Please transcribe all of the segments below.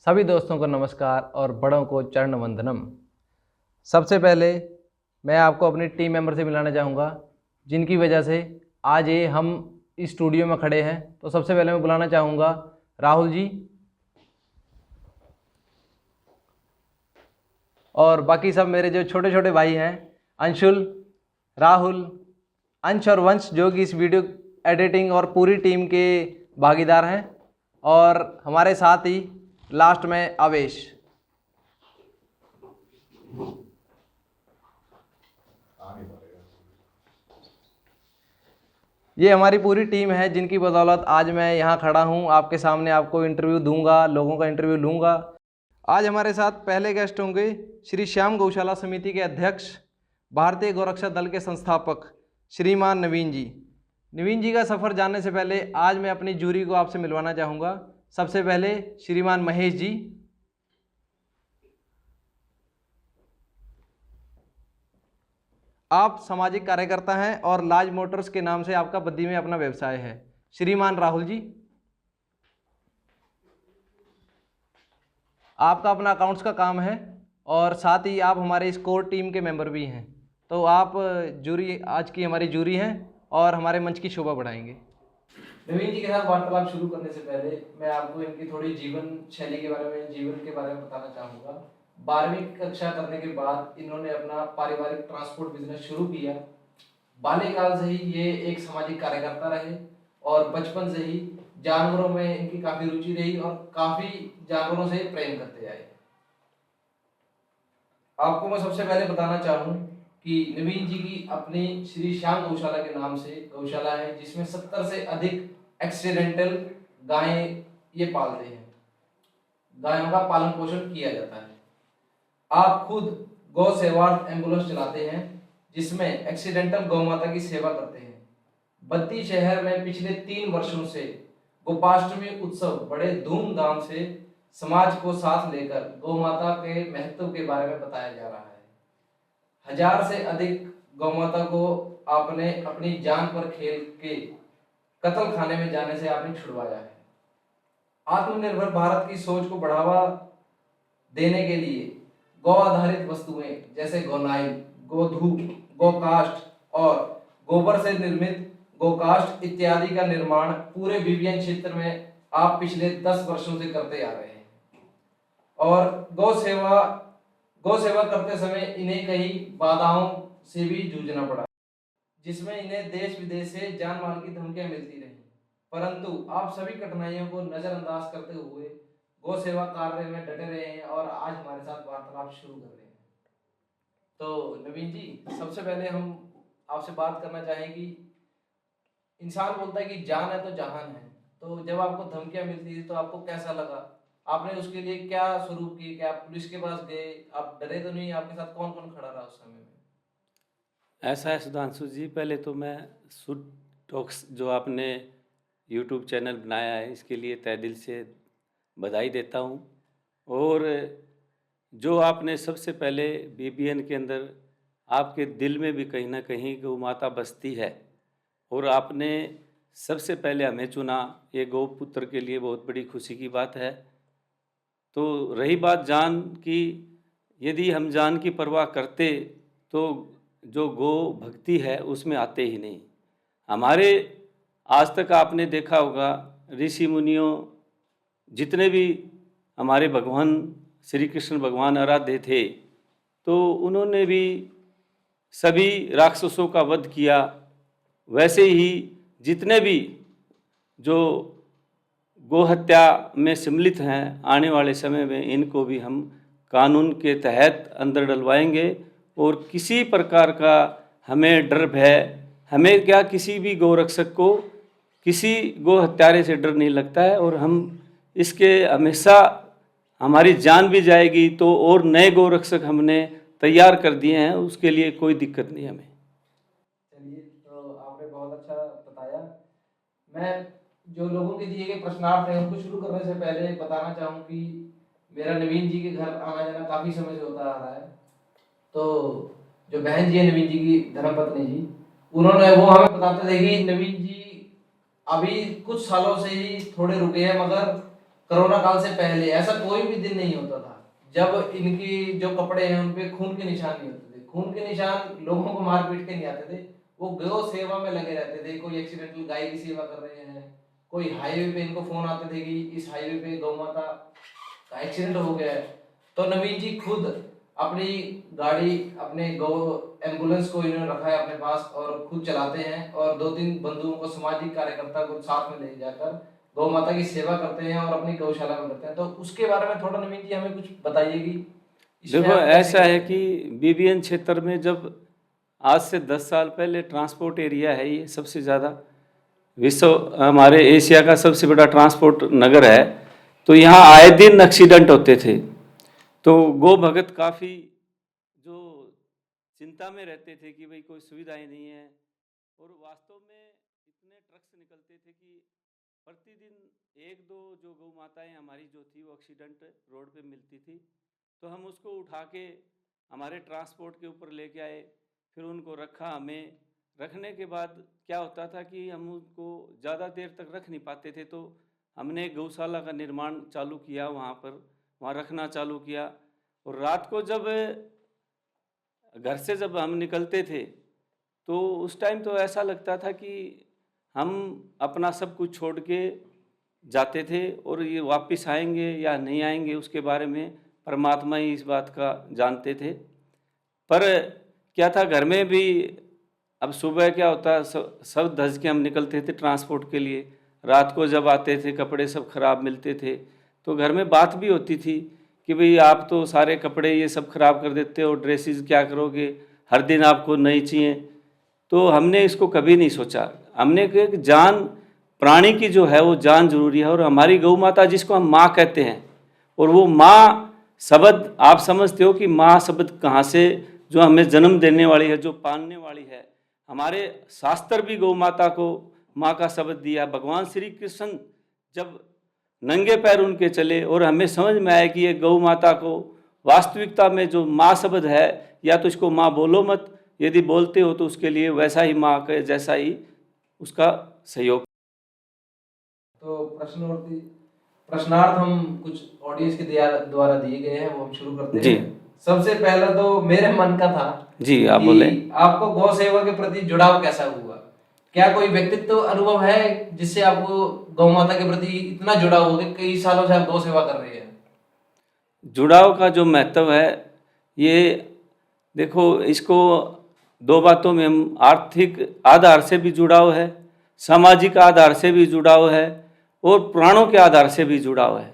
सभी दोस्तों को नमस्कार और बड़ों को चरण वंदनम। सबसे पहले मैं आपको अपनी टीम मेंबर से मिलाना चाहूँगा जिनकी वजह से आज ये हम इस स्टूडियो में खड़े हैं। तो सबसे पहले मैं बुलाना चाहूँगा राहुल जी और बाकी सब मेरे जो छोटे छोटे भाई हैं अंशुल, राहुल, अंश और वंश, जो कि इस वीडियो एडिटिंग और पूरी टीम के भागीदार हैं, और हमारे साथ ही लास्ट में आवेश। ये हमारी पूरी टीम है जिनकी बदौलत आज मैं यहाँ खड़ा हूँ, आपके सामने आपको इंटरव्यू दूंगा, लोगों का इंटरव्यू लूँगा। आज हमारे साथ पहले गेस्ट होंगे श्री श्याम गौशाला समिति के अध्यक्ष, भारतीय गौरक्षा दल के संस्थापक श्रीमान नवीन जी। नवीन जी का सफ़र जानने से पहले आज मैं अपनी जूरी को आपसे मिलवाना चाहूँगा। सबसे पहले श्रीमान महेश जी, आप सामाजिक कार्यकर्ता हैं और लाज मोटर्स के नाम से आपका बद्दी में अपना व्यवसाय है। श्रीमान राहुल जी, आपका अपना अकाउंट्स का काम है और साथ ही आप हमारे इस कोर टीम के मेंबर भी हैं। तो आप जूरी, आज की हमारी जूरी हैं और हमारे मंच की शोभा बढ़ाएंगे। नवीन जी के साथ वार्तालाप शुरू करने से पहले मैं आपको इनकी थोड़ी जीवन शैली के बारे में, जीवन के बारे में बताना चाहूँगा। 12वीं कक्षा करने के बाद इन्होंने अपना पारिवारिक ट्रांसपोर्ट बिजनेस शुरू किया। बाल्यकाल से ही ये एक सामाजिक कार्यकर्ता रहे और बचपन से ही जानवरों में इनकी काफ़ी रुचि रही और काफ़ी जानवरों से प्रेम करते आए। आपको मैं सबसे पहले बताना चाहूँ कि नवीन जी की अपनी श्री श्याम गौशाला के नाम से गौशाला है जिसमें 70 से अधिक एक्सीडेंटल गायें ये पालते हैं। गायों का पालन पोषण किया जाता है। आप खुद गौ सेवार्थ एम्बुलेंस चलाते हैं जिसमें एक्सीडेंटल गौ माता की सेवा करते हैं। बद्दी शहर में पिछले 3 वर्षों से गोपाष्टमी उत्सव बड़े धूमधाम से समाज को साथ लेकर गौ माता के महत्व के बारे में बताया जा रहा है। 1000 से अधिक गौ माता को आपने अपनी जान पर खेल के कत्ल खाने में जाने से आपने छुड़वाया है। आत्मनिर्भर भारत की सोच को बढ़ावा देने के लिए गौ आधारित वस्तुएं जैसे गोनाई, गोधूप, गोकाष्ठ और गोबर से निर्मित गोकाष्ठ इत्यादि का निर्माण पूरे विभिन्न क्षेत्र में आप पिछले 10 वर्षों से करते आ रहे हैं। और गौ सेवा करते समय इन्हें कई बाधाओं से भी जूझना पड़ा, जिसमें इन्हें देश विदेश से जान माल की धमकियां मिलती रही, परंतु आप सभी कठिनाइयों को नजरअंदाज करते हुए गौ सेवा कार्य में डटे रहे हैं और आज हमारे साथ वार्तालाप शुरू कर रहे हैं। तो नवीन जी, सबसे पहले हम आपसे बात करना चाहेंगे। इंसान बोलता है कि जान है तो जहान है, तो जब आपको धमकियां मिलती थी तो आपको कैसा लगा? आपने उसके लिए क्या स्वरूप किए? क्या आप पुलिस के पास गए? आप डरे तो नहीं? आपके साथ कौन कौन खड़ा रहा उस समय में? ऐसा है सुधांशु जी, पहले तो मैं सुड टॉक्स जो आपने यूट्यूब चैनल बनाया है इसके लिए तहे दिल से बधाई देता हूँ। और जो आपने सबसे पहले बीबीएन के अंदर आपके दिल में भी कहीं ना कहीं गौ माता बसती है और आपने सबसे पहले हमें चुना, ये गौ पुत्र के लिए बहुत बड़ी खुशी की बात है। तो रही बात जान की, यदि हम जान की परवाह करते तो जो गो भक्ति है उसमें आते ही नहीं। हमारे आज तक आपने देखा होगा ऋषि मुनियों जितने भी हमारे भगवान श्री कृष्ण भगवान आराध्य थे तो उन्होंने भी सभी राक्षसों का वध किया। वैसे ही जितने भी जो गोहत्या में सम्मिलित हैं आने वाले समय में इनको भी हम कानून के तहत अंदर डलवाएंगे और किसी प्रकार का हमें डर भय, हमें क्या किसी भी गौरक्षक को किसी गो हत्यारे से डर नहीं लगता है। और हम इसके हमेशा हमारी जान भी जाएगी तो और नए गौरक्षक हमने तैयार कर दिए हैं, उसके लिए कोई दिक्कत नहीं हमें। चलिए, तो आपने बहुत अच्छा बताया। मैं जो लोगों के दिए गए प्रश्नार्थ हैं उनको शुरू करने से पहले बताना चाहूँ कि मेरा नवीन जी के घर आना जाना काफ़ी समय से होता आ रहा है। तो जो बहन जी है नवीन जी की धर्मपत्नी जी, उन्होंने वो हमें बताते थे कि नवीन जी अभी कुछ सालों से ही थोड़े रुके हैं, मगर कोरोना काल से पहले ऐसा कोई भी दिन नहीं होता था जब इनकी जो कपड़े हैं उन पे खून के निशान नहीं होते थे। खून के निशान लोगों को मार पीट के नहीं आते थे, वो गौ सेवा में लगे रहते थे। कोई एक्सीडेंटल गाय की सेवा कर रहे हैं, कोई हाईवे पे इनको फोन आते थे कि इस हाईवे पे गौ माता का एक्सीडेंट हो गया है, तो नवीन जी खुद अपनी गाड़ी, अपने गौ एम्बुलेंस को इन्होंने रखा है अपने पास और खुद चलाते हैं और 2-3 बंधुओं को, सामाजिक कार्यकर्ता को साथ में ले जाकर गौ माता की सेवा करते हैं और अपनी गौशाला में करते हैं। तो उसके बारे में थोड़ा नवीन जी हमें कुछ बताइए कि इसमें देखो आप कैसे ऐसा है करते हैं? कि बीबीएन क्षेत्र में जब आज से 10 साल पहले ट्रांसपोर्ट एरिया है, ये सबसे ज़्यादा विश्व हमारे एशिया का सबसे बड़ा ट्रांसपोर्ट नगर है, तो यहाँ आए दिन एक्सीडेंट होते थे। तो गो भगत काफ़ी जो चिंता में रहते थे कि भाई कोई सुविधाएं नहीं है, और वास्तव में इतने ट्रक्स निकलते थे कि प्रतिदिन 1-2 जो गौ माताएं हमारी जो थी वो एक्सीडेंट रोड पे मिलती थी, तो हम उसको उठा के हमारे ट्रांसपोर्ट के ऊपर लेके आए, फिर उनको रखा। हमें रखने के बाद क्या होता था कि हम उनको ज़्यादा देर तक रख नहीं पाते थे, तो हमने गौशाला का निर्माण चालू किया, वहाँ रखना चालू किया। और रात को जब घर से जब हम निकलते थे तो उस टाइम तो ऐसा लगता था कि हम अपना सब कुछ छोड़ के जाते थे, और ये वापस आएंगे या नहीं आएंगे उसके बारे में परमात्मा ही इस बात का जानते थे। पर क्या था, घर में भी अब सुबह क्या होता, सब धज के हम निकलते थे ट्रांसपोर्ट के लिए। रात को जब आते थे कपड़े सब खराब मिलते थे, तो घर में बात भी होती थी कि भाई आप तो सारे कपड़े ये सब खराब कर देते हो, ड्रेसेस क्या करोगे, हर दिन आपको नई चाहिए। तो हमने इसको कभी नहीं सोचा। हमने कहा कि जान प्राणी की जो है वो जान जरूरी है, और हमारी गौ माता जिसको हम माँ कहते हैं, और वो माँ शब्द आप समझते हो कि माँ शब्द कहाँ से, जो हमें जन्म देने वाली है, जो पालने वाली है। हमारे शास्त्र भी गौ माता को माँ का शब्द दिया। भगवान श्री कृष्ण जब नंगे पैर उनके चले और हमें समझ में आया कि ये गौ माता को वास्तविकता में जो माँ शब्द है, या तो इसको माँ बोलो मत, यदि बोलते हो तो उसके लिए वैसा ही माँ के जैसा ही उसका सहयोग। तो प्रश्नार्थ हम कुछ ऑडियंस के द्वारा दिए गए हैं, वो हम शुरू करते जी। हैं। सबसे पहला तो मेरे मन का था जी, आप कि बोले। आपको गौ सेवा के प्रति जुड़ाव कैसा हुआ? क्या कोई व्यक्तित्व अनुभव है जिससे आपको गौ माता के प्रति इतना जुड़ाव हो गया, कई सालों से आप गौ सेवा कर रहे हैं? जुड़ाव का जो महत्व है, ये देखो, इसको 2 बातों में हम आर्थिक आधार से भी जुड़ाव है, सामाजिक आधार से भी जुड़ाव है, और प्राणों के आधार से भी जुड़ाव है।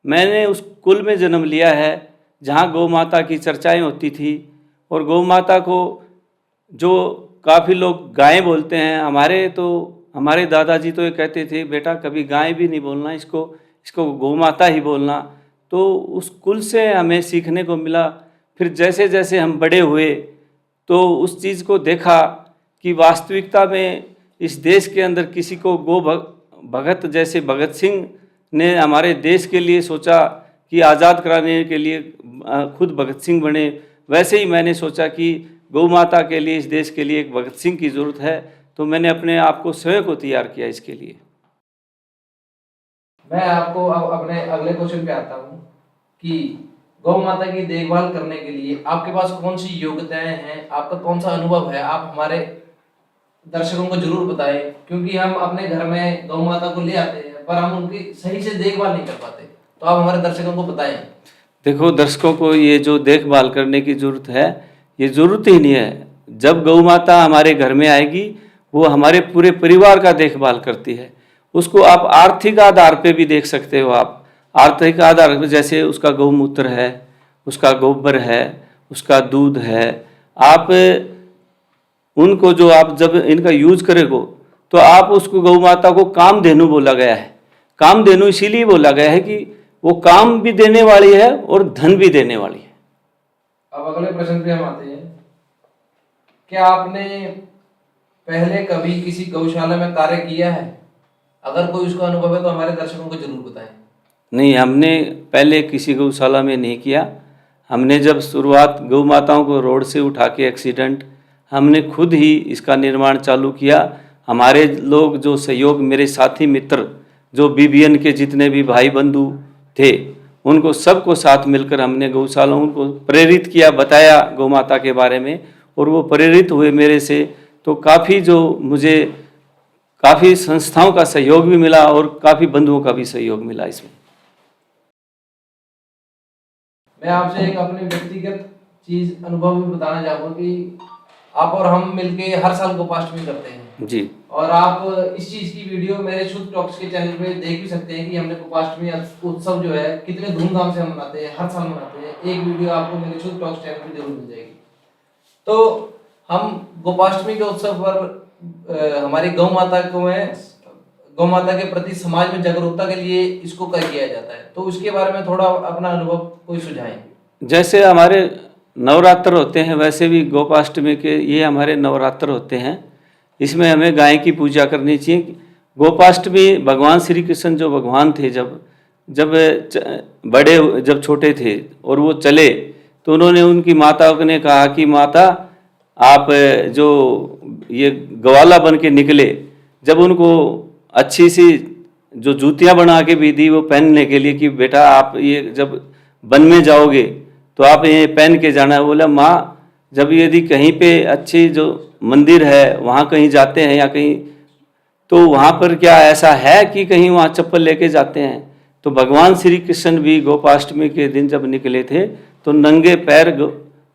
मैंने उस कुल में जन्म लिया है जहाँ गौ माता की चर्चाएं होती थी, और गौ माता को जो काफ़ी लोग गाय बोलते हैं, हमारे दादाजी तो ये कहते थे बेटा कभी गाय भी नहीं बोलना, इसको गौ माता ही बोलना। तो उस कुल से हमें सीखने को मिला। फिर जैसे जैसे हम बड़े हुए तो उस चीज़ को देखा कि वास्तविकता में इस देश के अंदर किसी को भगत जैसे भगत सिंह ने हमारे देश के लिए सोचा कि आज़ाद कराने के लिए खुद भगत सिंह बने, वैसे ही मैंने सोचा कि गौ माता के लिए, इस देश के लिए एक भगत सिंह की ज़रूरत है, तो मैंने अपने आप को स्वयं को तैयार किया इसके लिए। मैं आपको अब अपने अगले क्वेश्चन पे आता हूँ कि गौ माता की देखभाल करने के लिए आपके पास कौन सी योग्यताएं हैं, आपका कौन सा अनुभव है, आप हमारे दर्शकों को जरूर बताएं, क्योंकि हम अपने घर में गौ माता को ले आते हैं पर हम उनकी सही से देखभाल नहीं कर पाते, तो आप हमारे दर्शकों को बताएं। देखो, दर्शकों को ये जो देखभाल करने की ज़रूरत है, ये ज़रूरत ही नहीं है। जब गौ माता हमारे घर में आएगी, वो हमारे पूरे परिवार का देखभाल करती है। उसको आप आर्थिक आधार पे भी देख सकते हो। आप आर्थिक आधार पे, जैसे उसका गौमूत्र है, उसका गोबर है, उसका दूध है, आप उनको जो आप जब इनका यूज करेगो, तो आप उसको गौ माता को कामधेनु बोला गया है। कामधेनु इसीलिए बोला गया है कि वो काम भी देने वाली है और धन भी देने वाली है। अब अगले प्रश्न पे हम आते हैं। क्या आपने पहले कभी किसी गौशाला में कार्य किया है? अगर कोई उसका अनुभव है तो हमारे दर्शकों को जरूर बताएं। नहीं, हमने पहले किसी गौशाला में नहीं किया। हमने जब शुरुआत गौ माताओं को रोड से उठा के एक्सीडेंट, हमने खुद ही इसका निर्माण चालू किया। हमारे लोग जो सहयोग, मेरे साथी मित्र जो बीबीएन के जितने भी भाई बंधु थे, उनको सबको साथ मिलकर हमने गौशालाओं को प्रेरित किया, बताया गौ माता के बारे में, और वो प्रेरित हुए मेरे से। तो काफ़ी जो मुझे काफ़ी संस्थाओं का सहयोग भी मिला और काफ़ी बंधुओं का भी सहयोग मिला इसमें। मैं आपसे एक अपने व्यक्तिगत चीज अनुभव भी बताना चाहूंगा कि आप और हम मिलके हर साल गोपाष्टमी करते हैं जी। और आप इस चीज की वीडियो मेरे शुद्ध टॉक्स के चैनल पे देख भी सकते हैं कि हमने गोपाष्टमी उत्सव जो है कितने धूमधाम से हम मनाते हैं, हर साल मनाते हैं। एक वीडियो आपको मेरे शुद्ध टॉक्स चैनल पे जरूर मिल जाएगी। तो हम गोपाष्टमी के उत्सव पर हमारी गौ माता को गौ माता के प्रति समाज में जागरूकता के लिए इसको किया जाता है, तो उसके बारे में थोड़ा अपना अनुभव कोई सुझाएं। जैसे हमारे नवरात्र होते हैं, वैसे भी गोपाष्टमी के ये हमारे नवरात्र होते हैं। इसमें हमें गाय की पूजा करनी चाहिए। गोपाष्टमी भगवान श्री कृष्ण जो भगवान थे, जब छोटे थे और वो चले, तो उन्होंने उनकी माता ने कहा कि माता आप जो ये ग्वाला बन के निकले, जब उनको अच्छी सी जो जूतियां बना के भी दी वो पहनने के लिए कि बेटा आप ये जब वन में जाओगे तो आप ये पहन के जाना है। बोला माँ, जब यदि कहीं पे अच्छी जो मंदिर है वहाँ कहीं जाते हैं या कहीं, तो वहाँ पर क्या ऐसा है कि कहीं वहाँ चप्पल लेके जाते हैं? तो भगवान श्री कृष्ण भी गोपाष्टमी के दिन जब निकले थे तो नंगे पैर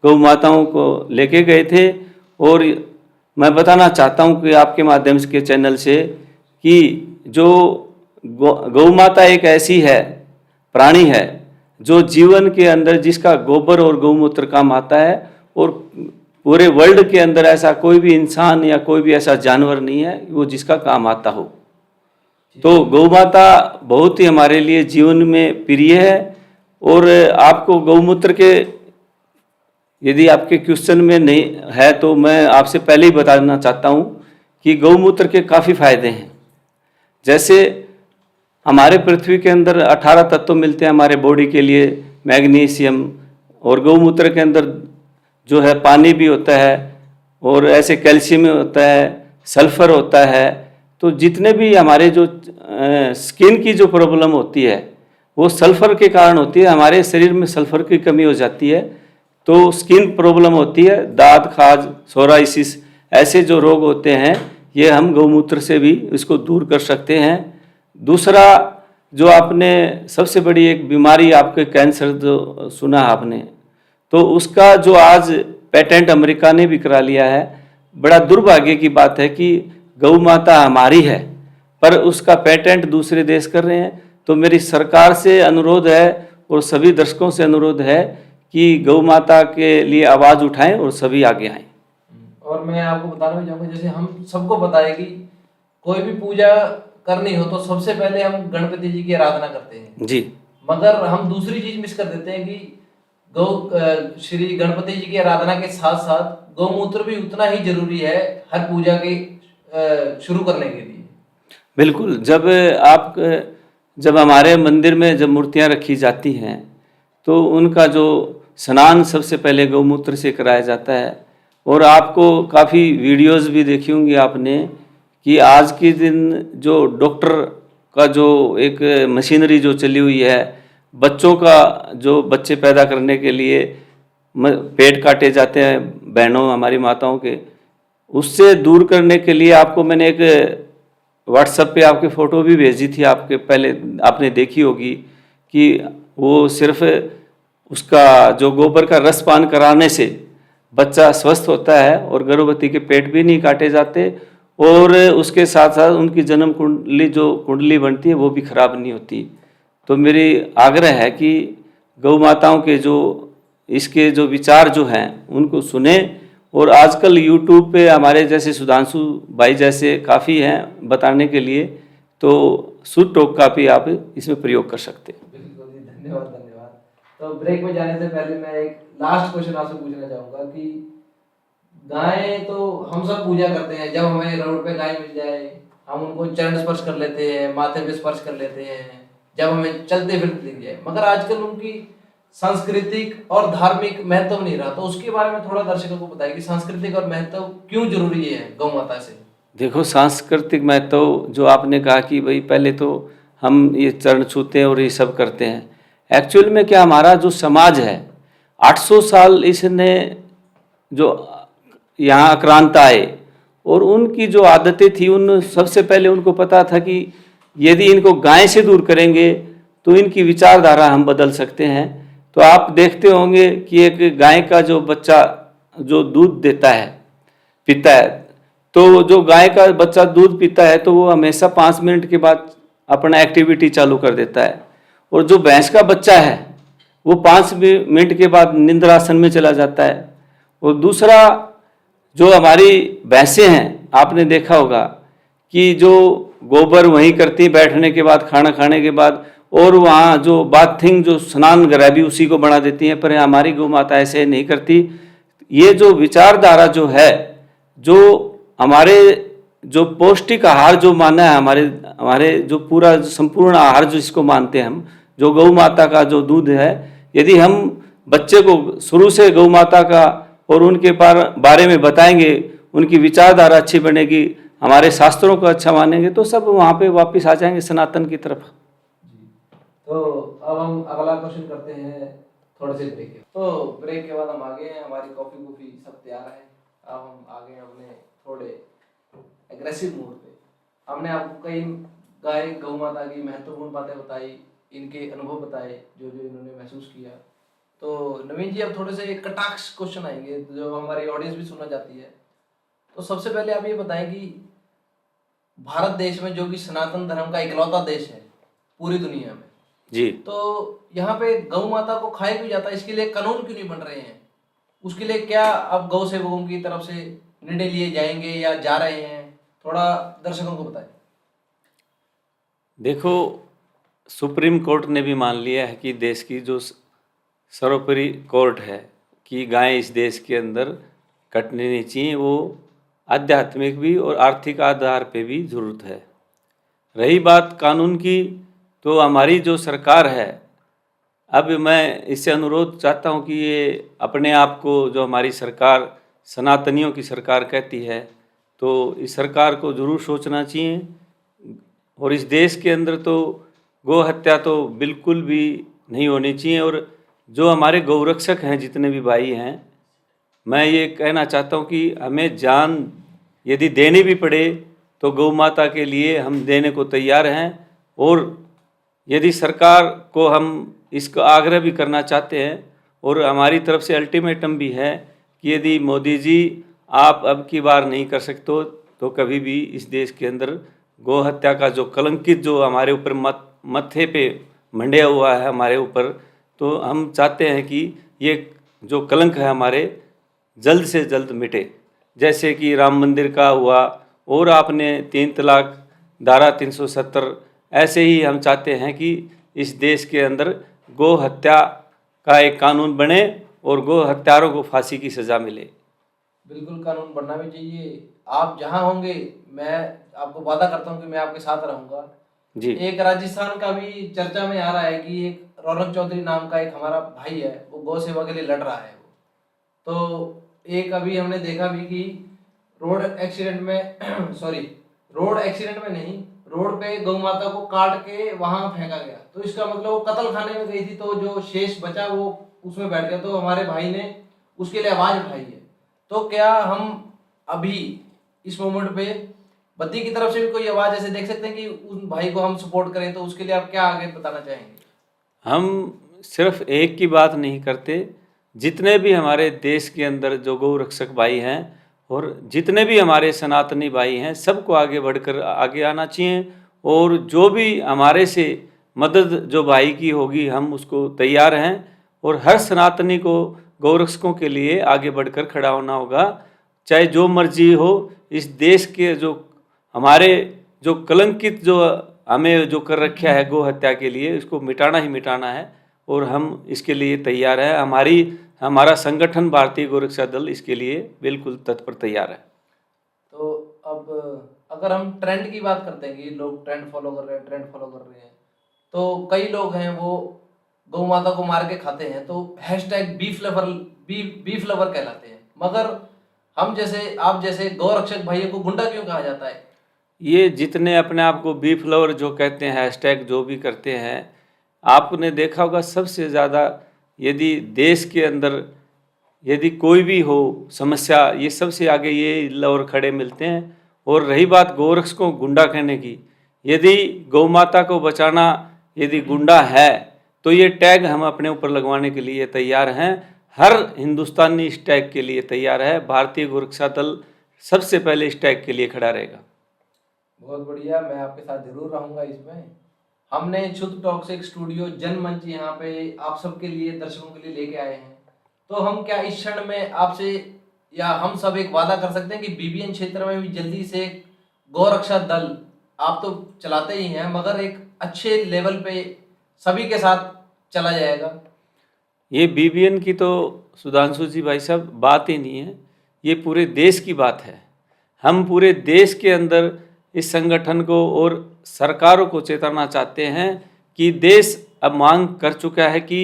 गौ माताओं को लेके गए थे। और मैं बताना चाहता हूँ कि आपके माध्यम के चैनल से कि जो गौ माता एक ऐसी है, प्राणी है, जो जीवन के अंदर जिसका गोबर और गौमूत्र काम आता है, और पूरे वर्ल्ड के अंदर ऐसा कोई भी इंसान या कोई भी ऐसा जानवर नहीं है वो जिसका काम आता हो। तो गौ माता बहुत ही हमारे लिए जीवन में प्रिय है। और आपको गौमूत्र के यदि आपके क्वेश्चन में नहीं है तो मैं आपसे पहले ही बताना चाहता हूँ कि गौमूत्र के काफ़ी फायदे हैं। जैसे हमारे पृथ्वी के अंदर 18 तत्व मिलते हैं हमारे बॉडी के लिए, मैग्नीशियम, और गौमूत्र के अंदर जो है पानी भी होता है, और ऐसे कैल्शियम होता है, सल्फर होता है। तो जितने भी हमारे जो स्किन की जो प्रॉब्लम होती है वो सल्फर के कारण होती है। हमारे शरीर में सल्फर की कमी हो जाती है तो स्किन प्रॉब्लम होती है, दाद खाज, सोराइसिस, ऐसे जो रोग होते हैं ये हम गौमूत्र से भी इसको दूर कर सकते हैं। दूसरा, जो आपने सबसे बड़ी एक बीमारी आपके कैंसर जो सुना आपने, तो उसका जो आज पेटेंट अमेरिका ने भी करा लिया है। बड़ा दुर्भाग्य की बात है कि गौ माता हमारी है पर उसका पेटेंट दूसरे देश कर रहे हैं। तो मेरी सरकार से अनुरोध है और सभी दर्शकों से अनुरोध है कि गौ माता के लिए आवाज़ उठाएं और सभी आगे आएं। और मैं आपको बताना भी चाहूँगा, जैसे हम सबको पता है कि कोई भी पूजा करनी हो तो सबसे पहले हम गणपति जी की आराधना करते हैं जी। मगर हम दूसरी चीज मिस कर देते हैं कि श्री गणपति जी की आराधना के साथ साथ गौमूत्र भी उतना ही जरूरी है हर पूजा के शुरू करने के लिए। बिल्कुल। जब हमारे मंदिर में जब मूर्तियां रखी जाती हैं तो उनका जो स्नान सबसे पहले गौमूत्र से कराया जाता है। और आपको काफ़ी वीडियोस भी देखी होंगी आपने कि आज के दिन जो डॉक्टर का जो एक मशीनरी जो चली हुई है, बच्चों का जो बच्चे पैदा करने के लिए पेट काटे जाते हैं बहनों हमारी माताओं के, उससे दूर करने के लिए आपको मैंने एक व्हाट्सएप पे आपकी फ़ोटो भी भेजी थी, आपके पहले आपने देखी होगी कि वो सिर्फ उसका जो गोबर का रस पान कराने से बच्चा स्वस्थ होता है और गर्भवती के पेट भी नहीं काटे जाते, और उसके साथ साथ उनकी जन्म कुंडली जो कुंडली बनती है वो भी खराब नहीं होती। तो मेरी आग्रह है कि गौ माताओं के जो इसके जो विचार जो हैं उनको सुने। और आजकल यूट्यूब पे हमारे जैसे सुधांशु भाई जैसे काफ़ी हैं बताने के लिए, तो शुद्ध टॉक का भी आप इसमें प्रयोग कर सकते हैं। बिल्कुल जी, धन्यवाद धन्यवाद। तो ब्रेक में जाने से पहले मैं एक लास्ट क्वेश्चन आपसे पूछना चाहूँगा कि गाय तो हम सब पूजा करते हैं, जब हमें रोड पे गाय मिल जाए हम उनको चरण स्पर्श कर लेते हैं, माथे पे स्पर्श कर लेते हैं, जब हमें चलते फिरते दिख जाए, मगर आजकल उनकी सांस्कृतिक और धार्मिक महत्व नहीं रहा। तो उसके बारे में थोड़ा दर्शकों को बताइए कि सांस्कृतिक और महत्व क्यों जरूरी है गौ माता से। देखो, सांस्कृतिक महत्व जो आपने कहा कि भाई पहले तो हम ये चरण छूते हैं और ये सब करते हैं। एक्चुअल में क्या हमारा जो समाज है 800 साल इसने जो यहाँ आक्रांत आए और उनकी जो आदतें थी उन सबसे पहले उनको पता था कि यदि इनको गाय से दूर करेंगे तो इनकी विचारधारा हम बदल सकते हैं। तो आप देखते होंगे कि एक गाय का जो बच्चा जो दूध देता है पीता है, तो जो गाय का बच्चा दूध पीता है तो वो हमेशा 5 मिनट के बाद अपना एक्टिविटी चालू कर देता है, और जो भैंस का बच्चा है वो 5 मिनट के बाद निद्रासन में चला जाता है। और दूसरा जो हमारी भैंसें हैं, आपने देखा होगा कि जो गोबर वहीं करती बैठने के बाद, खाना खाने के बाद, और वहाँ जो बाथिंग जो स्नान गृह भी उसी को बना देती हैं, पर हमारी गौ माता ऐसे नहीं करती। ये जो विचारधारा जो है, जो हमारे जो पौष्टिक आहार जो माना है, हमारे जो पूरा संपूर्ण आहार जो इसको मानते हैं हम, जो गौ माता का जो दूध है, यदि हम बच्चे को शुरू से गौ माता का और उनके बारे में बताएंगे, उनकी विचारधारा अच्छी बनेगी, हमारे शास्त्रों को अच्छा मानेंगे, तो सब वहाँ पे वापस आ जाएंगे सनातन की तरफ। तो अब हम अगला क्वेश्चन करते हैं थोड़े से ब्रेक के। तो ब्रेक के बाद हम आगे हैं, हमारी कॉफी कॉफी सब तैयार है। अब हम आगे अपने थोड़े एग्रेसिव मोड पे। हमने आपको कई गाय गौ माता की महत्वपूर्ण बातें बताई, इनके अनुभव बताए जो जो इन्होंने महसूस किया। तो नवीन जी अब थोड़े से कटाक्ष क्वेश्चन आएंगे जो हमारी ऑडियंस भी सुनना चाहती है। तो सबसे पहले आप ये बताएं कि भारत देश में जो कि सनातन धर्म का इकलौता देश है पूरी दुनिया में जी, तो यहाँ पे गौ माता को खाया क्यों जाता है? इसके लिए कानून क्यों नहीं बन रहे हैं? उसके लिए क्या अब गौ सेवकों की तरफ से निर्णय लिए जाएंगे या जा रहे हैं? थोड़ा दर्शकों को बताएं। देखो, सुप्रीम कोर्ट ने भी मान लिया है कि देश की जो सर्वोपरि कोर्ट है कि गाय इस देश के अंदर कटनी नहीं चाहिए, वो आध्यात्मिक भी और आर्थिक आधार पे भी जरूरत है। रही बात कानून की, तो हमारी जो सरकार है, अब मैं इससे अनुरोध चाहता हूँ कि ये अपने आप को जो हमारी सरकार सनातनियों की सरकार कहती है, तो इस सरकार को ज़रूर सोचना चाहिए। और इस देश के अंदर तो गौ हत्या तो बिल्कुल भी नहीं होनी चाहिए। और जो हमारे गौरक्षक हैं, जितने भी भाई हैं, मैं ये कहना चाहता हूँ कि हमें जान यदि देनी भी पड़े तो गौ माता के लिए हम देने को तैयार हैं। और यदि सरकार को हम इसका आग्रह भी करना चाहते हैं और हमारी तरफ से अल्टीमेटम भी है कि यदि मोदी जी आप अब की बार नहीं कर सकते तो कभी भी इस देश के अंदर गौ हत्या का जो कलंकित जो हमारे ऊपर मत्थे पे मंडिया हुआ है हमारे ऊपर, तो हम चाहते हैं कि ये जो कलंक है हमारे जल्द से जल्द मिटे। जैसे कि राम मंदिर का हुआ, और आपने 3 तलाक, धारा 370, ऐसे ही हम चाहते हैं कि इस देश के अंदर गौ हत्या का एक कानून बने और गौ हत्यारों को फांसी की सज़ा मिले। बिल्कुल कानून बनना भी चाहिए। आप जहाँ होंगे मैं आपको वादा करता हूँ कि मैं आपके साथ रहूँगा जी। एक राजस्थान का भी चर्चा में आ रहा है कि एक रौनक चौधरी नाम का एक हमारा भाई है, वो गौ सेवा के लिए लड़ रहा है। वो तो एक अभी हमने देखा भी कि रोड एक्सीडेंट में रोड एक्सीडेंट में नहीं, रोड पे गौ माता को काट के वहां फेंका गया। तो इसका मतलब वो कत्ल खाने में गई थी, तो जो शेष बचा वो उसमें बैठ गया। तो हमारे भाई ने उसके लिए आवाज उठाई है। तो क्या हम अभी इस मोमेंट पे बद्दी की तरफ से भी कोई आवाज ऐसे देख सकते हैं कि उन भाई को हम सपोर्ट करें? तो उसके लिए आप क्या आगे बताना चाहेंगे? हम सिर्फ एक की बात नहीं करते, जितने भी हमारे देश के अंदर जो गौ रक्षक भाई हैं और जितने भी हमारे सनातनी भाई हैं, सबको आगे बढ़कर आगे आना चाहिए। और जो भी हमारे से मदद जो भाई की होगी, हम उसको तैयार हैं। और हर सनातनी को गौरक्षकों के लिए आगे बढ़कर खड़ा होना होगा, चाहे जो मर्जी हो। इस देश के जो हमारे जो कलंकित जो हमें जो कर रखा है गौ हत्या के लिए, इसको मिटाना ही मिटाना है और हम इसके लिए तैयार है। हमारा संगठन भारतीय गौरक्षा दल इसके लिए बिल्कुल तत्पर तैयार है। तो अब अगर हम ट्रेंड की बात करते हैं कि लोग ट्रेंड फॉलो कर रहे हैं, तो कई लोग हैं वो गौ माता को मार के खाते हैं, तो हैशटैग बीफ लवर कहलाते हैं। मगर हम जैसे आप जैसे गौ रक्षक भाइयों को गुंडा क्यों कहा जाता है? ये जितने अपने आप को बीफ लवर जो कहते हैं, हैशटैग जो भी करते हैं, आपने देखा होगा सबसे ज़्यादा यदि देश के अंदर यदि कोई भी हो समस्या, ये सबसे आगे ये लवर खड़े मिलते हैं। और रही बात गोरक्ष को गुंडा कहने की, यदि गौ माता को बचाना यदि गुंडा है तो ये टैग हम अपने ऊपर लगवाने के लिए तैयार हैं। हर हिंदुस्तानी इस टैग के लिए तैयार है। भारतीय गोरक्षा दल सबसे पहले इस टैग के लिए खड़ा रहेगा। बहुत बढ़िया, मैं आपके साथ जरूर रहूंगा इसमें। हमने शुद्ध टॉक्स एक स्टूडियो जनमंच यहाँ पे आप सबके लिए, दर्शकों के लिए लेके आए हैं। तो हम क्या इस क्षण में आपसे या हम सब एक वादा कर सकते हैं कि बीबीएन क्षेत्र में भी जल्दी से गौरक्षा दल आप तो चलाते ही हैं, मगर एक अच्छे लेवल पे सभी के साथ चला जाएगा? ये बीबीएन की तो सुधांशु जी भाई साहब बात ही नहीं है, ये पूरे देश की बात है। हम पूरे देश के अंदर इस संगठन को और सरकारों को चेताना चाहते हैं कि देश अब मांग कर चुका है कि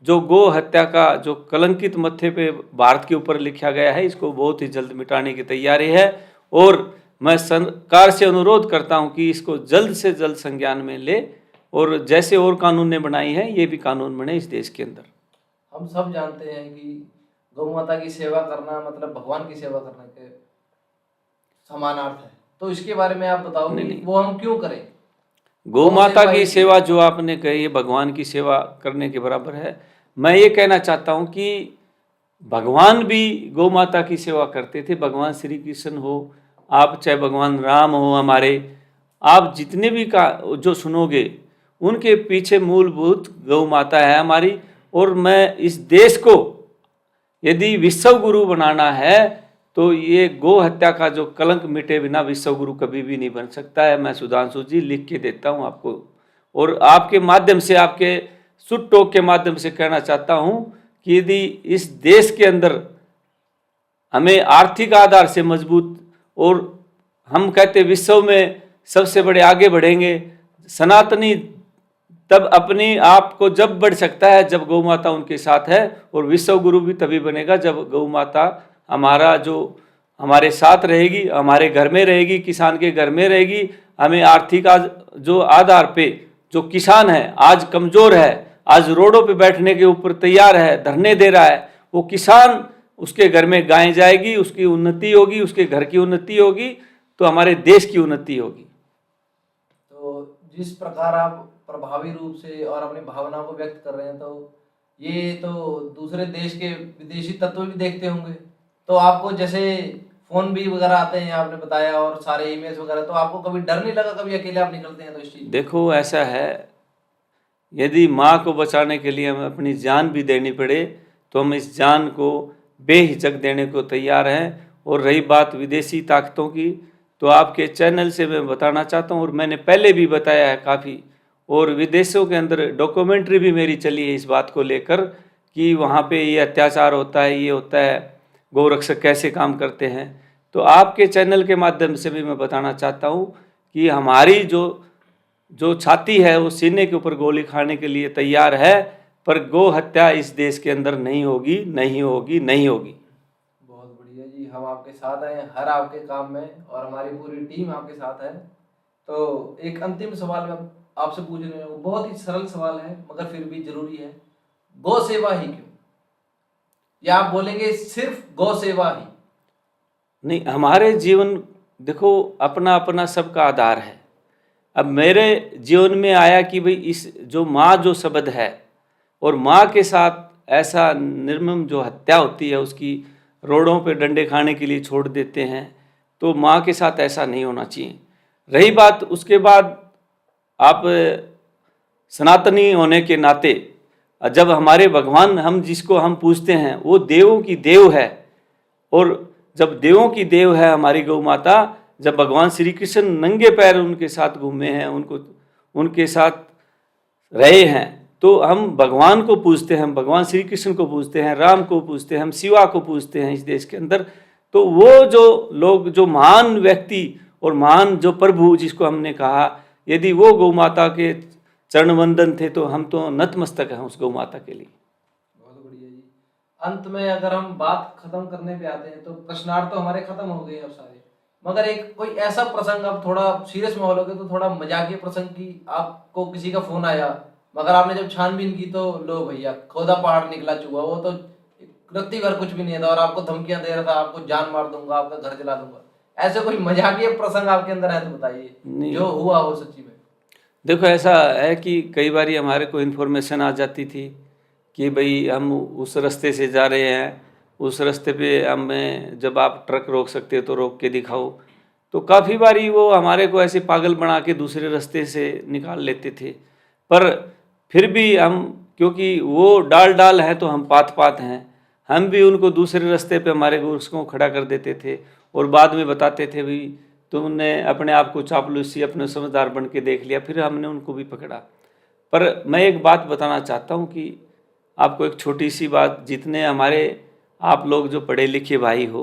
जो गौ हत्या का जो कलंकित मत्थे पे भारत के ऊपर लिखा गया है, इसको बहुत ही जल्द मिटाने की तैयारी है। और मैं सरकार से अनुरोध करता हूं कि इसको जल्द से जल्द संज्ञान में ले, और जैसे और कानून ने बनाई है ये भी कानून बने इस देश के अंदर। हम सब जानते हैं कि गौ माता की सेवा करना मतलब भगवान की सेवा करने के समानार्थ है, तो इसके बारे में आप बताओ कि वो हम क्यों करें? गौ माता की सेवा जो आपने कही है भगवान की सेवा करने के बराबर है। मैं ये कहना चाहता हूँ कि भगवान भी गौ माता की सेवा करते थे। भगवान श्री कृष्ण हो, आप चाहे भगवान राम हो हमारे, आप जितने भी का जो सुनोगे उनके पीछे मूलभूत गौ माता है हमारी। और मैं इस देश को यदि विश्व गुरु बनाना है तो ये गो हत्या का जो कलंक मिटे बिना विश्व गुरु कभी भी नहीं बन सकता है। मैं सुधांशु जी लिख के देता हूँ आपको, और आपके माध्यम से, आपके सुट टॉक के माध्यम से कहना चाहता हूँ कि यदि इस देश के अंदर हमें आर्थिक आधार से मजबूत, और हम कहते विश्व में सबसे बड़े आगे बढ़ेंगे, सनातनी तब अपनी आप को जब बढ़ सकता है जब गौ माता उनके साथ है, और विश्व गुरु भी तभी बनेगा जब गौ माता हमारा जो हमारे साथ रहेगी, हमारे घर में रहेगी, किसान के घर में रहेगी। हमें आर्थिक जो आधार पे जो किसान है आज कमज़ोर है, आज रोडों पे बैठने के ऊपर तैयार है, धरने दे रहा है, वो किसान उसके घर में गाय जाएगी, उसकी उन्नति होगी, उसके घर की उन्नति होगी, तो हमारे देश की उन्नति होगी। तो जिस प्रकार आप प्रभावी रूप से और अपनी भावनाओं को व्यक्त कर रहे हैं, तो ये तो दूसरे देश के विदेशी तत्व भी देखते होंगे, तो आपको जैसे फोन भी वगैरह आते हैं आपने बताया, और सारे ईमेल्स वगैरह, तो आपको कभी डर नहीं लगा कभी अकेले आप निकलते हैं तो इस चीज? देखो ऐसा है, यदि माँ को बचाने के लिए हमें अपनी जान भी देनी पड़े तो हम इस जान को बेहिचक देने को तैयार हैं। और रही बात विदेशी ताकतों की, तो आपके चैनल से मैं बताना चाहता हूँ, और मैंने पहले भी बताया है काफ़ी, और विदेशों के अंदर डॉक्यूमेंट्री भी मेरी चली है इस बात को लेकर कि वहाँ पे ये अत्याचार होता है, ये होता है, गौरक्षक कैसे काम करते हैं। तो आपके चैनल के माध्यम से भी मैं बताना चाहता हूँ कि हमारी जो छाती है वो सीने के ऊपर गोली खाने के लिए तैयार है, पर गौ हत्या इस देश के अंदर नहीं होगी, नहीं होगी, नहीं होगी। बहुत बढ़िया जी, हम आपके साथ हैं हर आपके काम में, और हमारी पूरी टीम आपके साथ है। तो एक अंतिम सवाल मैं आपसे पूछने हूँ, बहुत ही सरल सवाल है मगर फिर भी जरूरी है, गौ सेवा ही क्यों? या आप बोलेंगे सिर्फ गौ सेवा ही? नहीं, हमारे जीवन देखो अपना अपना सबका आधार है। अब मेरे जीवन में आया कि भाई इस जो माँ जो शब्द है, और माँ के साथ ऐसा निर्मम जो हत्या होती है, उसकी रोडों पे डंडे खाने के लिए छोड़ देते हैं, तो माँ के साथ ऐसा नहीं होना चाहिए। रही बात उसके बाद आप सनातनी होने के नाते, जब हमारे भगवान हम जिसको हम पूजते हैं वो देवों की देव है, और जब देवों की देव है हमारी गौ माता, जब भगवान श्री कृष्ण नंगे पैर उनके साथ घूमे हैं, उनके साथ रहे हैं, तो हम भगवान को पूजते हैं, हम भगवान श्री कृष्ण को पूजते हैं, राम को पूजते हैं, हम शिवा को पूजते हैं इस देश के अंदर। तो वो जो लोग, जो महान व्यक्ति और महान जो प्रभु जिसको हमने कहा, यदि वो गौ माता के चरण वंदन थे तो हम तो नतमस्तक हैं उस गौ माता के लिए। बहुत बढ़िया जी। अंत में अगर हम बात खत्म करने पे आते हैं, तो प्रश्नार्थ तो हमारे खत्म हो गए अब सारे, मगर एक कोई ऐसा प्रसंग, अब थोड़ा सीरियस माहौल हो गया तो थोड़ा मजाकिया प्रसंग की आपको किसी का फोन आया, मगर आपने जब छानबीन की तो लो भैया खोदा पहाड़ निकला चूहा, वो तो रत्ती भर कुछ भी नहीं था और आपको धमकियां दे रहा था, आपको जान मार दूंगा, आपका घर जला दूंगा। ऐसे कोई मजाकिया प्रसंग आपके अंदर है तो बताइए, नहीं, जो हुआ हो सच्ची में। देखो ऐसा है कि कई बार हमारे को इन्फॉर्मेशन आ जाती थी कि भाई हम उस रास्ते से जा रहे हैं, उस रास्ते पे हमें जब आप ट्रक रोक सकते हो तो रोक के दिखाओ। तो काफ़ी बारी वो हमारे को ऐसे पागल बना के दूसरे रास्ते से निकाल लेते थे। पर फिर भी हम, क्योंकि वो डाल डाल है तो हम पात पात हैं, हम भी उनको दूसरे रास्ते पे हमारे को खड़ा कर देते थे और बाद में बताते थे भाई तुमने अपने आप को चापलूसी अपने समझदार बन के देख लिया, फिर हमने उनको भी पकड़ा। पर मैं एक बात बताना चाहता हूँ कि आपको एक छोटी सी बात, जितने हमारे आप लोग जो पढ़े लिखे भाई हो,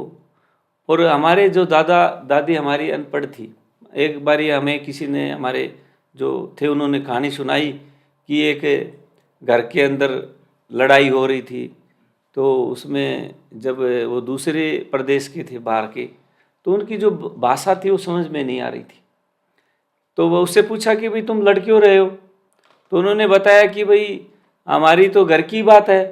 और हमारे जो दादा दादी हमारी अनपढ़ थी, एक बारी हमें किसी ने, हमारे जो थे उन्होंने कहानी सुनाई कि एक घर के अंदर लड़ाई हो रही थी, तो उसमें जब वो दूसरे प्रदेश के थे बाहर के, तो उनकी जो भाषा थी वो समझ में नहीं आ रही थी। तो वो उससे पूछा कि भाई तुम लड़ क्यों रहे हो, तो उन्होंने बताया कि भाई हमारी तो घर की बात है।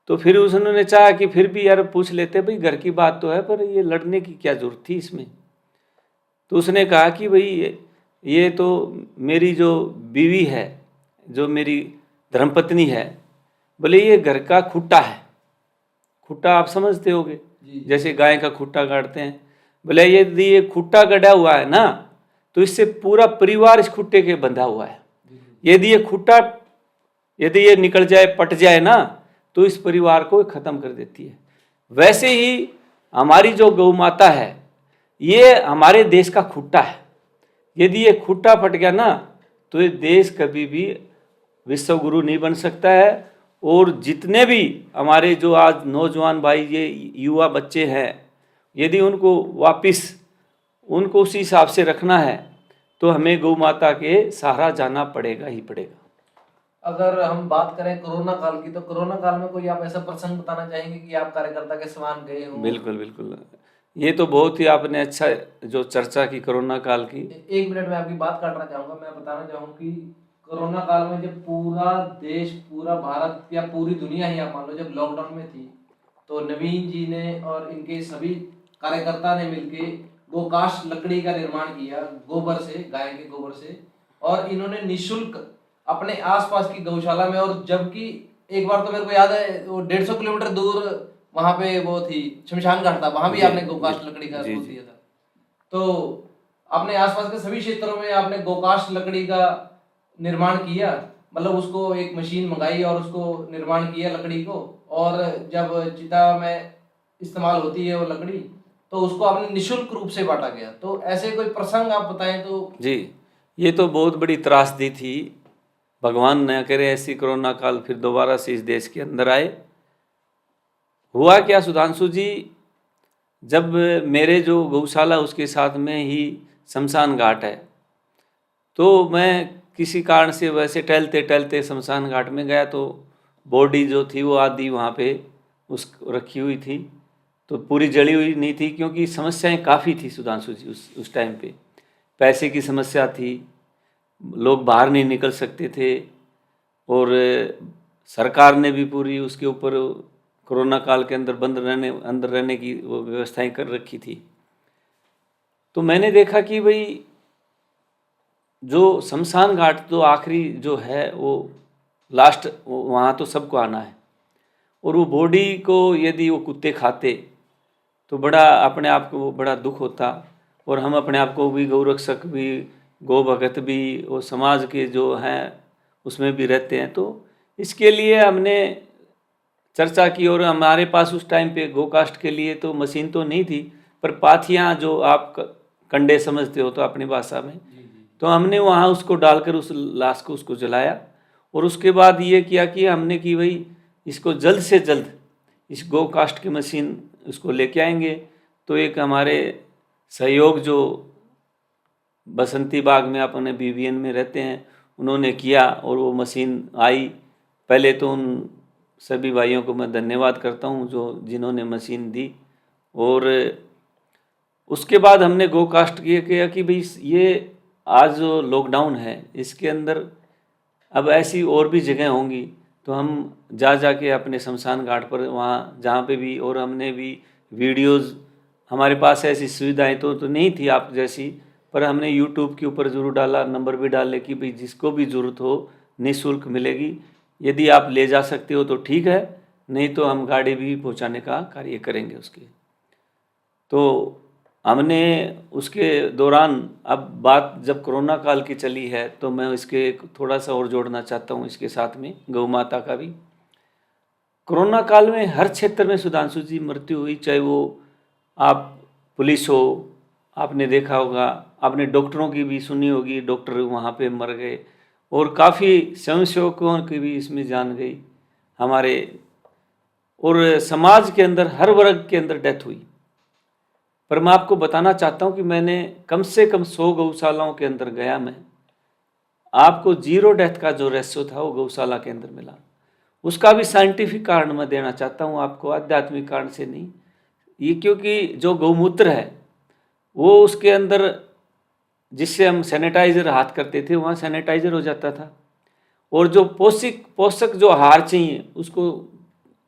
तो फिर उन्होंने चाहा कि फिर भी यार पूछ लेते, भाई घर की बात तो है पर ये लड़ने की क्या जरूरत थी इसमें। तो उसने कहा कि भाई ये तो मेरी जो बीवी है, जो मेरी धर्मपत्नी है, बोले ये घर का खुट्टा है। खुट्टा आप समझते होगे, जैसे गाय का खुट्टा गाड़ते हैं। बोले यदि ये खुट्टा गड़ा हुआ है ना, तो इससे पूरा परिवार इस खुट्टे के बंधा हुआ है। यदि ये खुट्टा, यदि ये निकल जाए, पट जाए ना, तो इस परिवार को खत्म कर देती है। वैसे ही हमारी जो गौ माता है, ये हमारे देश का खुट्टा है। यदि ये खुट्टा फट गया ना, तो ये देश कभी भी विश्व गुरु नहीं बन सकता है। और जितने भी हमारे जो आज नौजवान भाई, ये युवा बच्चे हैं, यदि उनको वापिस उनको उसी हिसाब से रखना है तो हमें गौ माता के सहारा जाना पड़ेगा ही पड़ेगा। अगर हम बात करें कोरोना काल की, तो कोरोना काल में कोई आप ऐसा प्रसंग बताना चाहेंगे कि आप कार्यकर्ता के समान गए हो? बिल्कुल बिल्कुल, ये तो बहुत ही आपने अच्छा जो चर्चा की कोरोना काल की। एक मिनट में आपकी बात काटना चाहूंगा, मैं बताना चाहूँ कि कोरोना काल में जब पूरा देश, पूरा भारत या पूरी दुनिया ही आप मान लो जब लॉकडाउन में थी, तो नवीन जी ने और इनके सभी कार्यकर्ता ने मिलके गोकाश लकड़ी का निर्माण किया, गोबर से, गाय के गोबर से। और इन्होंने निशुल्क अपने आसपास की गौशाला में, और जबकि एक बार तो मेरे को याद है वो 150 किलोमीटर दूर वहां पे वो थी शमशान घाट था, वहां भी जी आपने गोकाश जी लकड़ी का जी वो जी। दिया था। तो अपने आसपास के सभी क्षेत्रों में आपने गोकाश लकड़ी का निर्माण किया, मतलब उसको एक मशीन मंगाई और उसको निर्माण किया लकड़ी को, और जब चिता में इस्तेमाल होती है वो लकड़ी, तो उसको आपने निशुल्क रूप से बांटा गया। तो ऐसे कोई प्रसंग आप बताएं तो। जी, ये तो बहुत बड़ी त्रासदी थी। भगवान न करे ऐसी कोरोना काल फिर दोबारा से इस देश के अंदर आए। हुआ क्या सुधांशु जी, जब मेरे जो गौशाला उसके साथ में ही शमशान घाट है, तो मैं किसी कारण से वैसे टहलते टहलते शमशान घाट में गया, तो बॉडी जो थी वो आधी वहाँ पे उस रखी हुई थी, तो पूरी जली हुई नहीं थी, क्योंकि समस्याएं काफ़ी थी सुधांशु जी उस टाइम पे। पैसे की समस्या थी, लोग बाहर नहीं निकल सकते थे, और सरकार ने भी पूरी उसके ऊपर कोरोना काल के अंदर अंदर रहने की वो व्यवस्थाएं कर रखी थी। तो मैंने देखा कि भाई जो शमशान घाट तो आखिरी जो है वो लास्ट, वहाँ तो सबको आना है, और वो बॉडी को यदि वो कुत्ते खाते तो बड़ा अपने आप को बड़ा दुख होता, और हम अपने आप को भी गौरक्षक भी, गौ भगत भी, और समाज के जो हैं उसमें भी रहते हैं। तो इसके लिए हमने चर्चा की, और हमारे पास उस टाइम पे गोकास्ट के लिए तो मशीन तो नहीं थी, पर पाथियाँ जो आप कंडे समझते हो तो अपनी भाषा में, तो हमने वहाँ उसको डालकर उस लाश को उसको जलाया। और उसके बाद ये किया कि हमने कि भाई इसको जल्द से जल्द इस गो कास्ट की मशीन उसको लेके आएंगे। तो एक हमारे सहयोग जो बसंती बाग में अपने BBN में रहते हैं, उन्होंने किया और वो मशीन आई। पहले तो उन सभी भाइयों को मैं धन्यवाद करता हूँ जो जिन्होंने मशीन दी। और उसके बाद हमने गो कास्ट किया कि भाई ये आज जो लॉकडाउन है इसके अंदर अब ऐसी और भी जगह होंगी, तो हम जा के अपने शमशान घाट पर वहाँ जहाँ पे भी, और हमने भी वीडियोज़, हमारे पास ऐसी सुविधाएं तो नहीं थी आप जैसी, पर हमने यूट्यूब के ऊपर ज़रूर डाला, नंबर भी डाले कि भाई जिसको भी ज़रूरत हो निःशुल्क मिलेगी, यदि आप ले जा सकते हो तो ठीक है, नहीं तो हम गाड़ी भी पहुँचाने का कार्य करेंगे उसके। तो हमने उसके दौरान, अब बात जब कोरोना काल की चली है तो मैं इसके थोड़ा सा और जोड़ना चाहता हूँ इसके साथ में गौ माता का भी। कोरोना काल में हर क्षेत्र में सुधांशु जी मृत्यु हुई, चाहे वो आप पुलिस हो, आपने देखा होगा, आपने डॉक्टरों की भी सुनी होगी, डॉक्टर वहाँ पे मर गए, और काफ़ी स्वयंसेवकों की भी इसमें जान गई हमारे, और समाज के अंदर हर वर्ग के अंदर डेथ हुई। पर मैं आपको बताना चाहता हूँ कि मैंने कम से कम 100 गौशालाओं के अंदर गया मैं, आपको 0 डेथ का जो रेशियो था वो गौशाला के अंदर मिला। उसका भी साइंटिफिक कारण मैं देना चाहता हूँ आपको, आध्यात्मिक कारण से नहीं। ये क्योंकि जो गौमूत्र है वो उसके अंदर, जिससे हम सैनिटाइजर हाथ करते थे वहाँ सैनिटाइजर हो जाता था, और जो पोषक जो आहार चाहिए उसको,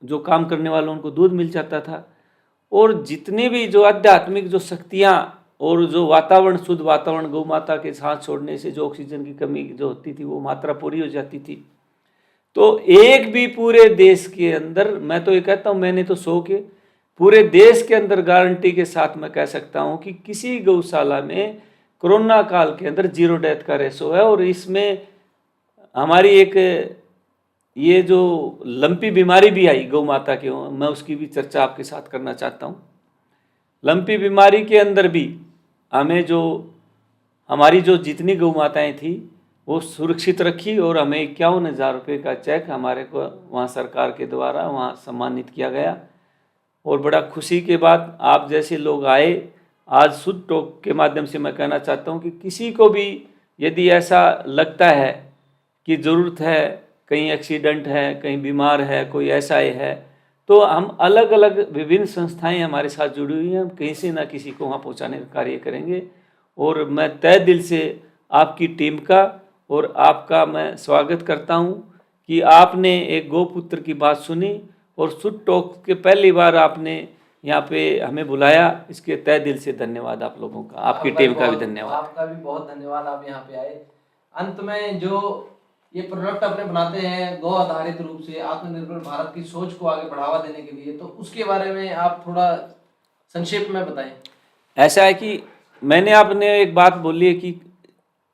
जो काम करने वालों उनको दूध मिल जाता था, और जितनी भी जो आध्यात्मिक जो शक्तियाँ और जो वातावरण, शुद्ध वातावरण, गौ माता के साथ छोड़ने से जो ऑक्सीजन की कमी जो होती थी वो मात्रा पूरी हो जाती थी। तो एक भी पूरे देश के अंदर, मैं तो ये कहता हूँ, मैंने तो 100 के पूरे देश के अंदर गारंटी के साथ मैं कह सकता हूँ कि किसी गौशाला में कोरोना काल के अंदर 0 डेथ का रेशो है। और इसमें हमारी एक ये जो लंपी बीमारी भी आई गौ माता के, मैं उसकी भी चर्चा आपके साथ करना चाहता हूँ। लंपी बीमारी के अंदर भी हमें जो हमारी जो जितनी गौ माताएँ थी वो सुरक्षित रखी, और हमें 51,000 रुपये का चेक हमारे को वहाँ सरकार के द्वारा वहाँ सम्मानित किया गया। और बड़ा खुशी के बाद आप जैसे लोग आए, आज शुद्ध टॉक के माध्यम से मैं कहना चाहता हूँ कि किसी को भी यदि ऐसा लगता है कि ज़रूरत है, कहीं एक्सीडेंट है, कहीं बीमार है, कोई ऐसा ही है, तो हम अलग अलग विभिन्न संस्थाएं हमारे साथ जुड़ी हुई हैं, हम कहीं से ना किसी को वहाँ पहुँचाने का कार्य करेंगे। और मैं तहे दिल से आपकी टीम का और आपका मैं स्वागत करता हूँ कि आपने एक गौपुत्र की बात सुनी, और शुद्ध टॉक के पहली बार आपने यहाँ पे हमें बुलाया, इसके तहे दिल से धन्यवाद आप लोगों का, आपकी टीम का भी धन्यवाद। आपका भी बहुत धन्यवाद, आप यहाँ पे आए। अंत में जो ये प्रोडक्ट अपने बनाते हैं गौ आधारित रूप से आत्मनिर्भर भारत की सोच को आगे बढ़ावा देने के लिए, तो उसके बारे में आप थोड़ा संक्षेप में बताएं। ऐसा है कि मैंने आपने एक बात बोली है कि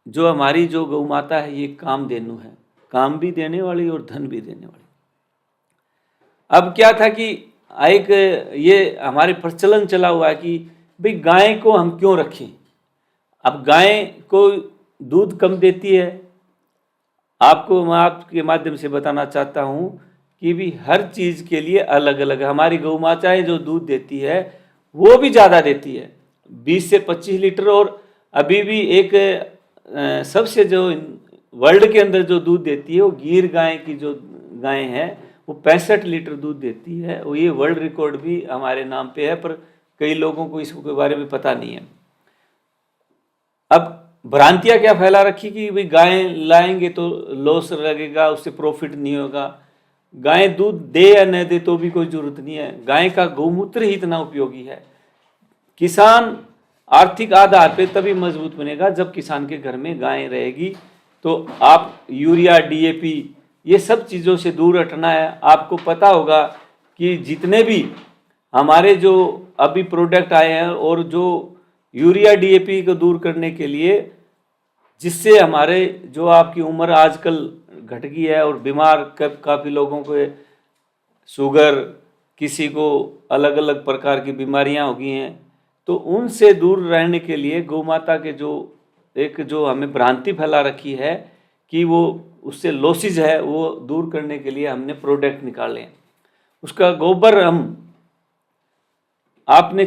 जो हमारी जो गौ माता है ये कामधेनु है, काम भी देने वाली और धन भी देने वाली। अब क्या था कि एक ये हमारे प्रचलन चला हुआ है कि भाई गाय को हम क्यों रखें। अब गाय को दूध कम देती है, आपको मैं आपके माध्यम से बताना चाहता हूँ कि भी हर चीज़ के लिए अलग अलग, हमारी गौ माताएँ जो दूध देती है वो भी ज़्यादा देती है, 20 से 25 लीटर। और अभी भी एक सबसे जो वर्ल्ड के अंदर जो दूध देती है वो गिर गाय की जो गाय है वो 65 लीटर दूध देती है, और ये वर्ल्ड रिकॉर्ड भी हमारे नाम पे है, पर कई लोगों को इसके बारे में पता नहीं है। अब भ्रांतियाँ क्या फैला रखी कि भाई गाय लाएंगे तो लॉस लगेगा, उससे प्रॉफिट नहीं होगा। गाय दूध दे या न दे तो भी कोई जरूरत नहीं है, गाय का गौमूत्र ही इतना उपयोगी है। किसान आर्थिक आधार पे तभी मजबूत बनेगा जब किसान के घर में गाय रहेगी। तो आप यूरिया, डीएपी, ये सब चीज़ों से दूर हटना है। आपको पता होगा कि जितने भी हमारे जो अभी प्रोडक्ट आए हैं, और जो यूरिया डीएपी को दूर करने के लिए, जिससे हमारे जो आपकी उम्र आजकल घट गई है, और बीमार काफ़ी लोगों को शुगर, किसी को अलग अलग प्रकार की बीमारियां हो गई हैं, तो उनसे दूर रहने के लिए गौ माता के जो हमें भ्रांति फैला रखी है कि वो उससे लॉसेज है, वो दूर करने के लिए हमने प्रोडक्ट निकाले हैं। उसका गोबर आपने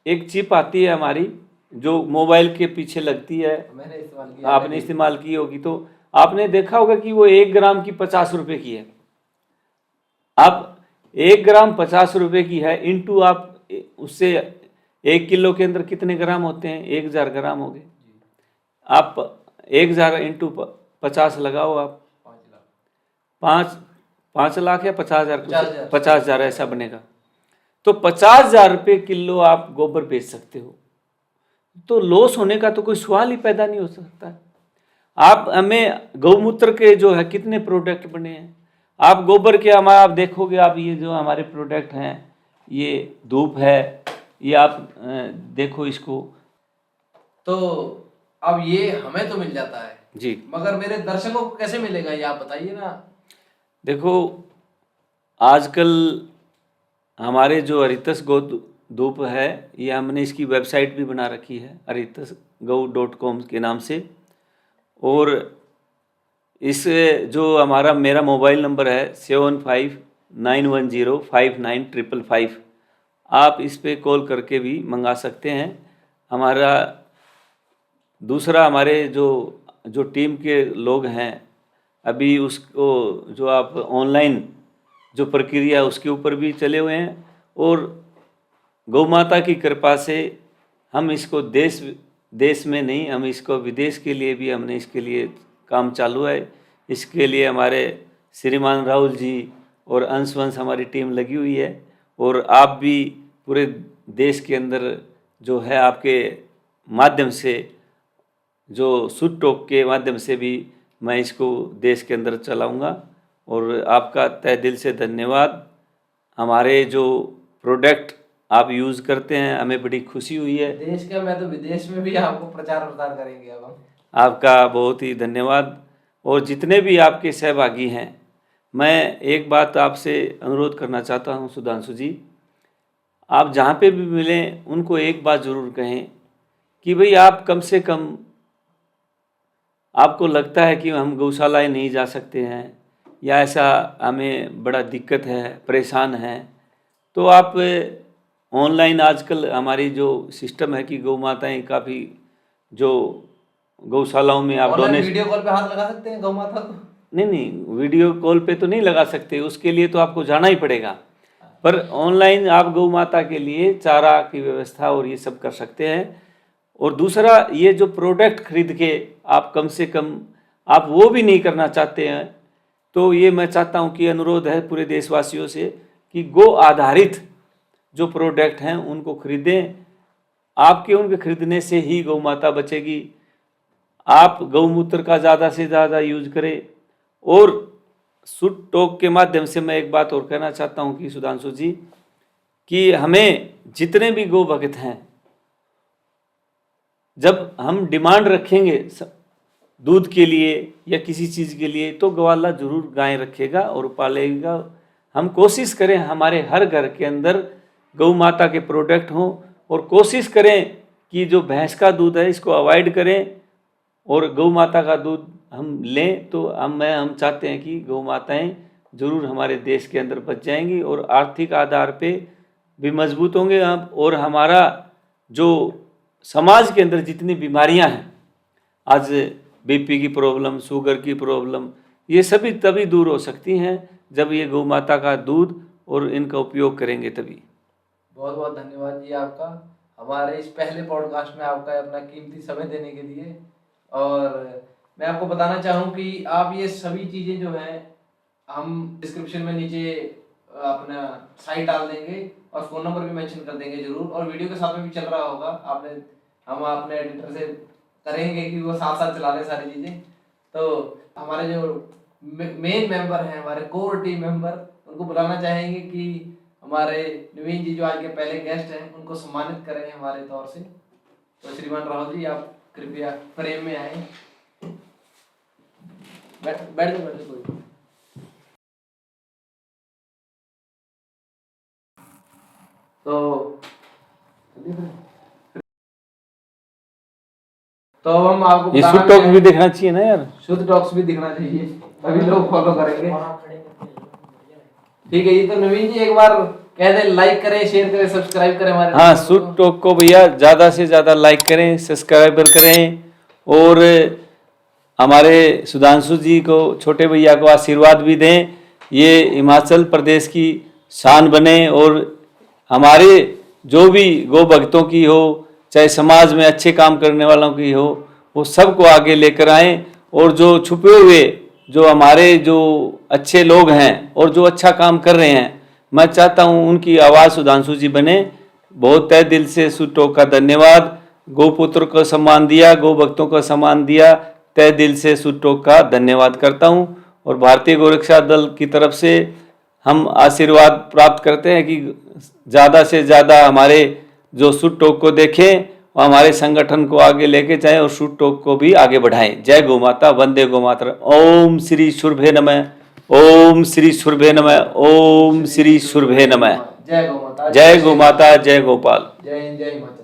एक चिप आती है हमारी जो मोबाइल के पीछे लगती है, मैंने इस्तेमाल किया, आपने इस्तेमाल की होगी, तो आपने देखा होगा कि वो 1 ग्राम की 50 रुपये की है। आप 1 ग्राम 50 रुपये की है, इंटू आप उससे 1 किलो के अंदर कितने ग्राम होते हैं? 1000 ग्राम हो गए। आप 1000 इंटू 50 लगाओ आप, 5 लाख या 50,000, 50,000 ऐसा बनेगा। तो 50,000 रुपये किलो आप गोबर बेच सकते हो, तो लॉस होने का तो कोई सवाल ही पैदा नहीं हो सकता। आप हमें गौमूत्र के जो है कितने प्रोडक्ट बने हैं, आप गोबर के हमारा आप देखोगे, आप ये जो हमारे प्रोडक्ट हैं, ये धूप है, ये आप देखो इसको, तो अब ये हमें तो मिल जाता है जी, मगर मेरे दर्शकों को कैसे मिलेगा ये आप बताइए ना। देखो आजकल हमारे जो हरितस गौ धूप है, ये हमने इसकी वेबसाइट भी बना रखी है haritasgau.com के नाम से, और इस जो हमारा मेरा मोबाइल नंबर है 7591059555, आप इस पे कॉल करके भी मंगा सकते हैं। हमारा दूसरा, हमारे जो टीम के लोग हैं अभी उसको जो आप ऑनलाइन जो प्रक्रिया उसके ऊपर भी चले हुए हैं, और गौ माता की कृपा से हम इसको देश में नहीं, हम इसको विदेश के लिए भी हमने इसके लिए काम चालू है। इसके लिए हमारे श्रीमान राहुल जी और अंशवंश हमारी टीम लगी हुई है, और आप भी पूरे देश के अंदर जो है आपके माध्यम से, जो सुट टॉक के माध्यम से भी मैं इसको देश के अंदर चलाऊंगा। और आपका तहे दिल से धन्यवाद। हमारे जो प्रोडक्ट आप यूज़ करते हैं, हमें बड़ी खुशी हुई है। देश का मैं तो विदेश में भी आपको प्रचार प्रसार करेंगे अब हम। आपका बहुत ही धन्यवाद। और जितने भी आपके सहभागी हैं, मैं एक बात आपसे अनुरोध करना चाहता हूं सुधांशु जी, आप जहां पे भी मिलें उनको एक बात ज़रूर कहें कि भाई आप कम से कम, आपको लगता है कि हम गौशालाएं नहीं जा सकते हैं या ऐसा हमें बड़ा दिक्कत है, परेशान हैं, तो आप ऑनलाइन आजकल हमारी जो सिस्टम है कि गौ माताएँ काफ़ी जो गौशालाओं में आप डोनेशन, वीडियो कॉल पे हाथ लगा सकते हैं गौ माता को? नहीं, वीडियो कॉल पे तो नहीं लगा सकते, उसके लिए तो आपको जाना ही पड़ेगा, पर ऑनलाइन आप गौ माता के लिए चारा की व्यवस्था और ये सब कर सकते हैं। और दूसरा, ये जो प्रोडक्ट खरीद के आप कम से कम आप वो भी नहीं करना चाहते हैं, तो ये मैं चाहता हूँ कि अनुरोध है पूरे देशवासियों से कि गो आधारित जो प्रोडक्ट हैं उनको खरीदें। आपके उनके खरीदने से ही गौ माता बचेगी। आप गौमूत्र का ज़्यादा से ज़्यादा यूज करें। और सुट टॉक के माध्यम से मैं एक बात और कहना चाहता हूँ कि सुधांशु जी, कि हमें जितने भी गौ भक्त हैं, जब हम डिमांड रखेंगे दूध के लिए या किसी चीज़ के लिए, तो ग्वाला जरूर गाय रखेगा और पालेगा। हम कोशिश करें हमारे हर घर के अंदर गौ माता के प्रोडक्ट हों, और कोशिश करें कि जो भैंस का दूध है इसको अवॉइड करें और गौ माता का दूध हम लें। तो हम चाहते हैं कि गौ माताएँ जरूर हमारे देश के अंदर बच जाएंगी और आर्थिक आधार पे भी मजबूत होंगे हम। और हमारा जो समाज के अंदर जितनी बीमारियां हैं, आज बीपी की प्रॉब्लम, शुगर की प्रॉब्लम, ये सभी तभी दूर हो सकती हैं जब ये गौ माता का दूध और इनका उपयोग करेंगे तभी। बहुत बहुत धन्यवाद जी आपका, हमारे इस पहले पॉडकास्ट में आपका अपना कीमती समय देने के लिए। और मैं आपको बताना चाहूँ कि आप ये सभी चीज़ें जो हैं हम डिस्क्रिप्शन में नीचे अपना साइट डाल देंगे और फ़ोन नंबर भी मेंशन कर देंगे जरूर, और वीडियो के साथ में भी चल रहा होगा, हम अपने एडिटर से करेंगे कि वो साथ साथ चला लें सारी चीज़ें। तो हमारे जो मेन मेंबर हैं, हमारे कोर टीम मेंबर, उनको बुलाना चाहेंगे कि हमारे नवीन जी जो आज के पहले गेस्ट हैं उनको सम्मानित करें हमारे तौर से। तो श्रीमान राहुल जी, आप कृपया फ्रेम में आए। बैठ कोई। तो हम आपको ये शुद्ध टॉक भी देखना चाहिए ना यार, शुद्ध टॉक्स भी दिखना चाहिए, तभी लोग फॉलो करेंगे। ठीक है जी, तो नवीन जी एक बार कह दे, लाइक करें, शेयर करें, सब्सक्राइब करें हमारे। हाँ, शुद्ध टॉक को भैया ज़्यादा से ज़्यादा लाइक करें, सब्सक्राइबर करें, और हमारे सुधांशु जी को, छोटे भैया को आशीर्वाद भी दें। ये हिमाचल प्रदेश की शान बने और हमारे जो भी गौ भक्तों की हो, चाहे समाज में अच्छे काम करने वालों की हो, वो सबको आगे लेकर आएं। और जो छुपे हुए जो हमारे जो अच्छे लोग हैं और जो अच्छा काम कर रहे हैं, मैं चाहता हूं उनकी आवाज़ सुधांशु जी बने। बहुत तहे दिल से सुटोक का धन्यवाद। गौपुत्र को सम्मान दिया, गौ भक्तों को सम्मान दिया, तहे दिल से सुटोक का धन्यवाद करता हूं। और भारतीय गोरक्षा दल की तरफ से हम आशीर्वाद प्राप्त करते हैं कि ज़्यादा से ज़्यादा हमारे जो सुटोक को देखें और हमारे संगठन को आगे लेके जाएं और सुटोक को भी आगे बढ़ाएं। जय गौ माता, वंदे गौ मातरम। ओम श्री शुरभे नमः, ओम श्री शुरभे नमः, ओम श्री शुरभे नमः। जय गौ माता, जय गौ माता, जय गोपाल। जय हिंद, जय हिमाचल।